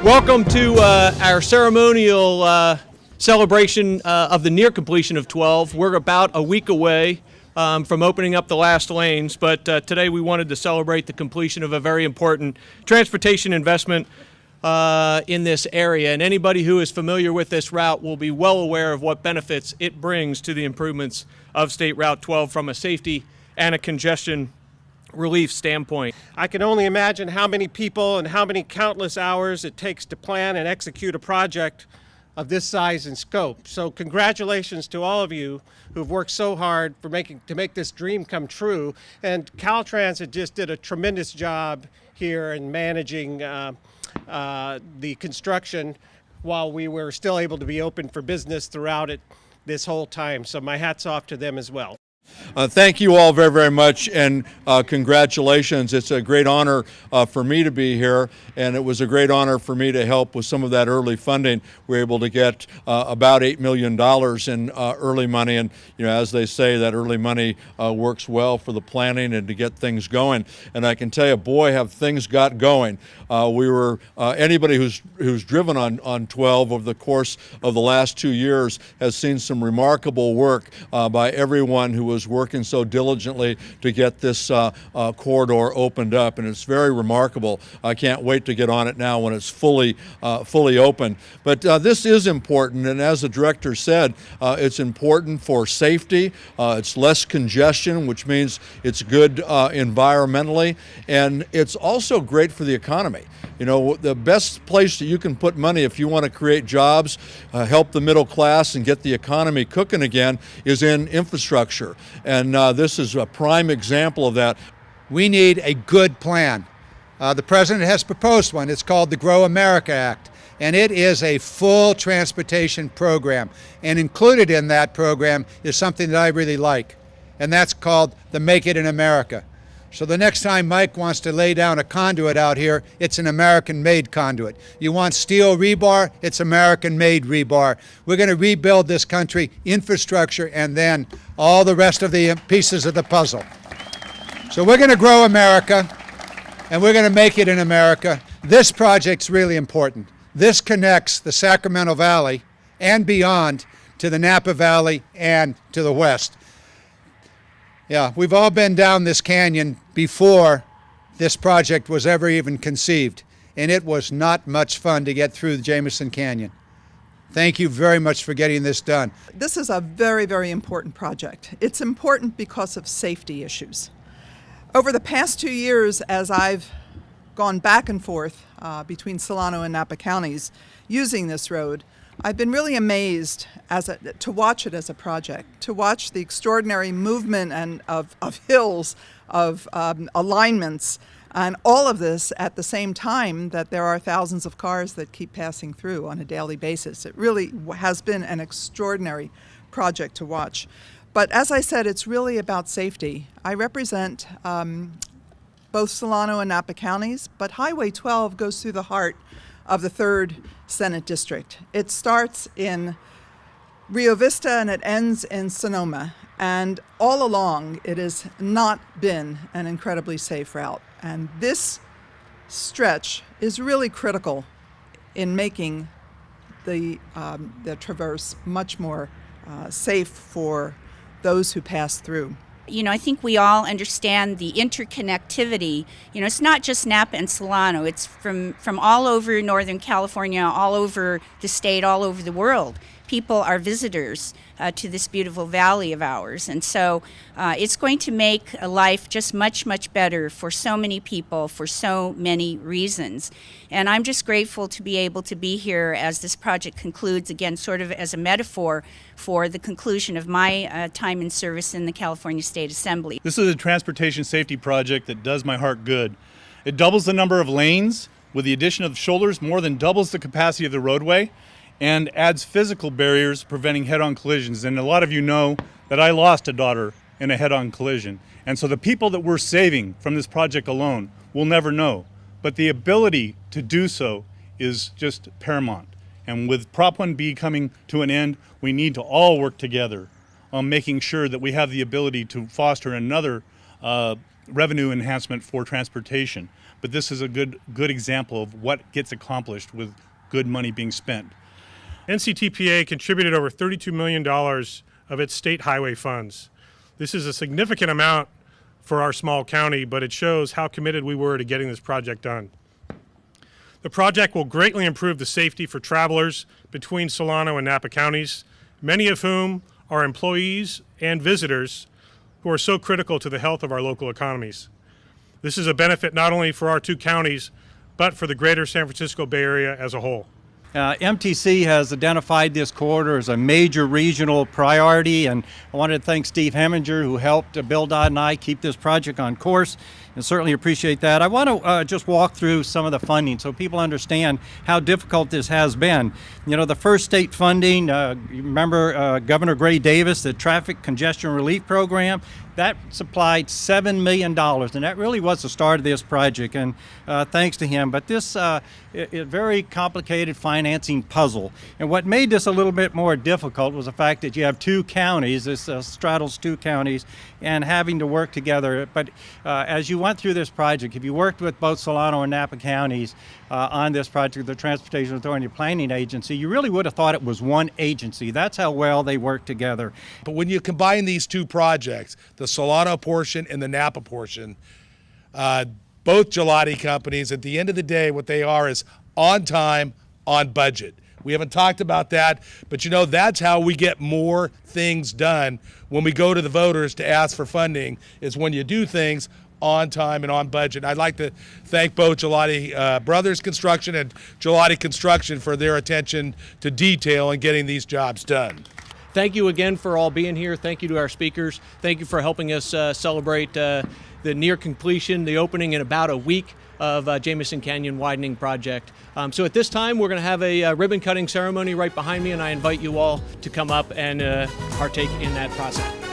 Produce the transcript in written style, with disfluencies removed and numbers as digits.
Welcome to our ceremonial celebration of the near completion of 12. We're about a week away from opening up the last lanes, but today we wanted to celebrate the completion of a very important transportation investment in this area. And anybody who is familiar with this route will be well aware of what benefits it brings to the improvements of State Route 12 from a safety and a congestion relief standpoint. I can only imagine how many people and how many countless hours it takes to plan and execute a project of this size and scope. So congratulations to all of you who've worked so hard to make this dream come true. And Caltrans just did a tremendous job here in managing the construction while we were still able to be open for business throughout it this whole time. So my hat's off to them as well. Thank you all very, very much, and congratulations. It's a great honor for me to be here, and it was a great honor for me to help with some of that early funding. We were able to get about $8 million in early money, and as they say, that early money works well for the planning and to get things going. And I can tell you, boy, have things got going. Anybody who's driven on 12 over the course of the last 2 years has seen some remarkable work by everyone who was working so diligently to get this corridor opened up, and it's very remarkable. I can't wait to get on it now when it's fully open. But this is important, and as the director said, it's important for safety. It's less congestion, which means it's good environmentally, and it's also great for the economy. The best place that you can put money if you want to create jobs, help the middle class, and get the economy cooking again is in infrastructure. And this is a prime example of that. We need a good plan. The President has proposed one. It's called the Grow America Act. And it is a full transportation program. And included in that program is something that I really like. And that's called the Make It in America. So the next time Mike wants to lay down a conduit out here, it's an American-made conduit. You want steel rebar, it's American-made rebar. We're going to rebuild this country, infrastructure, and then all the rest of the pieces of the puzzle. So we're going to grow America, and we're going to make it in America. This project's really important. This connects the Sacramento Valley and beyond to the Napa Valley and to the west. Yeah, we've all been down this canyon before this project was ever even conceived, and it was not much fun to get through the Jameson Canyon. Thank you very much for getting this done. This is a very, very important project. It's important because of safety issues. Over the past 2 years, as I've gone back and forth between Solano and Napa counties using this road, I've been really amazed to watch it as a project, to watch the extraordinary movement of hills, of alignments, and all of this at the same time that there are thousands of cars that keep passing through on a daily basis. It really has been an extraordinary project to watch. But as I said, it's really about safety. I represent both Solano and Napa counties, but Highway 12 goes through the heart of the 3rd Senate District. It starts in Rio Vista and it ends in Sonoma. And all along, it has not been an incredibly safe route. And this stretch is really critical in making the traverse much more safe for those who pass through. I think we all understand the interconnectivity. It's not just Napa and Solano. It's from all over Northern California, all over the state, all over the world. People are visitors to this beautiful valley of ours. And so it's going to make life just much, much better for so many people for so many reasons. And I'm just grateful to be able to be here as this project concludes, again, sort of as a metaphor for the conclusion of my time in service in the California State Assembly. This is a transportation safety project that does my heart good. It doubles the number of lanes. With the addition of shoulders, more than doubles the capacity of the roadway, and adds physical barriers preventing head-on collisions. And a lot of you know that I lost a daughter in a head-on collision. And so the people that we're saving from this project alone will never know. But the ability to do so is just paramount. And with Prop 1B coming to an end, we need to all work together on making sure that we have the ability to foster another revenue enhancement for transportation. But this is a good example of what gets accomplished with good money being spent. NCTPA contributed over $32 million of its state highway funds. This is a significant amount for our small county, but it shows how committed we were to getting this project done. The project will greatly improve the safety for travelers between Solano and Napa counties, many of whom are employees and visitors who are so critical to the health of our local economies. This is a benefit not only for our two counties, but for the greater San Francisco Bay Area as a whole. MTC has identified this corridor as a major regional priority, and I wanted to thank Steve Heminger, who helped Bill Dodd and I keep this project on course, and certainly appreciate that. I want to just walk through some of the funding so people understand how difficult this has been. You know, the first state funding, you remember Governor Gray Davis, the Traffic Congestion Relief Program, that supplied $7 million, and that really was the start of this project, and thanks to him. But this is a very complicated financing puzzle, and what made this a little bit more difficult was the fact that you have two counties, this straddles two counties, and having to work together. But as you went through this project, if you worked with both Solano and Napa counties on this project, the Transportation Authority Planning Agency, you really would have thought it was one agency. That's how well they work together. But when you combine these two projects, the Solano portion and the Napa portion, both gelati companies, at the end of the day, what they are is on time, on budget. We haven't talked about that, but you know, that's how we get more things done when we go to the voters to ask for funding, is when you do things on time and on budget. I'd like to thank both Gelati Brothers Construction and Gelati Construction for their attention to detail in getting these jobs done. Thank you again for all being here. Thank you to our speakers. Thank you for helping us celebrate the near completion, the opening in about a week of Jameson Canyon Widening Project. So at this time, we're going to have a ribbon cutting ceremony right behind me, and I invite you all to come up and partake in that process.